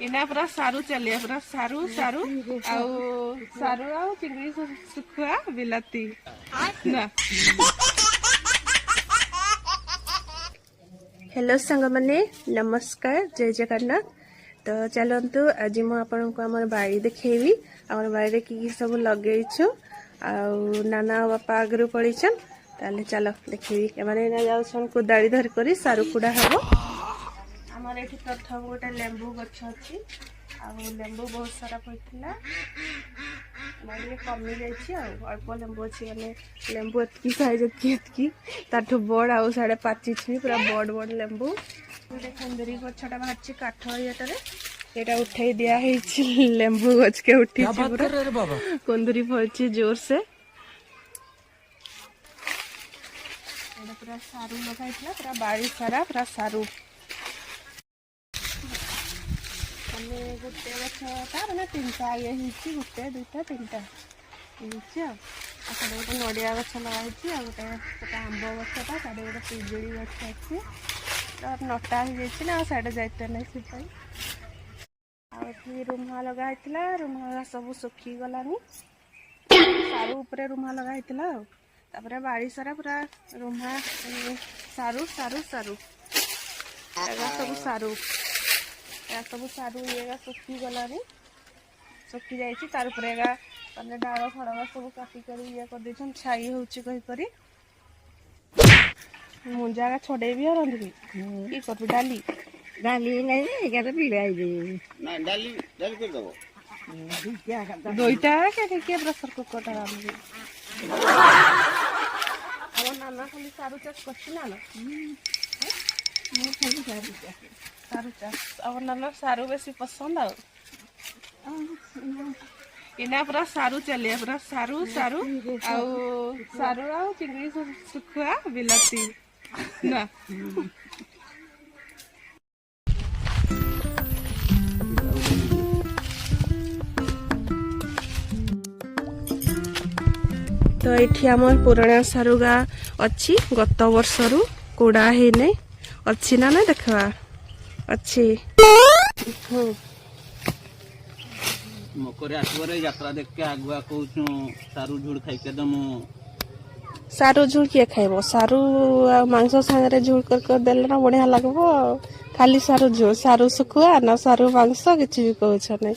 इना पूरा सारू चलिए पूरा सारू सारू आउ सारू आउ चिंगड़ी सुखुआ बिलाती ना। हेलो सांग माने नमस्कार जय जगन्नाथ। तो चलतु आज मु आपको आम बाड़ी देखेबी आम बाड़ी कि सब लगे नाना बापा आगु पड़ीछन ताले चलो देखेबी एमाने जाउछन कोदाड़ी धर करी सारू कुड़ा हबो। आमर ये प्रथम गोटे लेंबू गछ अच्छी लेंबू बहुत सारा पड़ता बाड़ी कमी जाइए अल्प लेंबू अच्छी मैंने लेंबू एतकी साइज एतकी ताठू बड़ आउ साढ़े पाची पूरा बड़ बड़ लेंबू गोटे कुंदरी गछटा बाहर काठ ये उठे दिखाई लेंबू गछ के उठी कुंदरी फलची जोर से पूरा सारू लगाई पूरा बाड़ी सारा पूरा सारू गोटे गछटा मैंने तीनटा ये गोटे दुईटा तीनटा गोटे नड़िया गछ लगाई गोटे आंब गछटा साढ़े गोटे पिजुड़ी गछ अच्छी नटा हो ना साढ़े जाते ना से रुमा लगाई रुमा सब सुखी गलानी सारू उपरे रुमा लगाई तापर बाड़ी सारा पूरा रुमा सारू सारू सारू सब सारू सब सारू ये सुखी गलानी सुखी जाइए तार मैंने डाल फड़ सब काटिक ये कर छाई होकर मुंजा का छड़े भी रंधि कि कर डाली डाली नहीं दुईटा के प्रेसर कुकर रांधि नाना खाली सारू चाष कर सारू चाष और नाना सारू बेसी पसंद इना पूरा सारू चलिए पूरा सारू सारू सारू आउ चिंगड़ी सुखुआ बिलाती ना। तो ये आम पुराणा सारुगा अच्छी गत वर्ष रु कुड़ा है नहीं अच्छी ना ना देखा अच्छी मकरे आसबारे यात्रा देख के आगुआ कहूँ सारू झुड़ खाई के दम सारू झुड़ किए खाइब सारू मांस सांगे झुड़ कर देले ना बढ़िया लगबो खाली सारू झुड़ सारू सुखुआ ना सारू मांस किछि भी कहछ नै।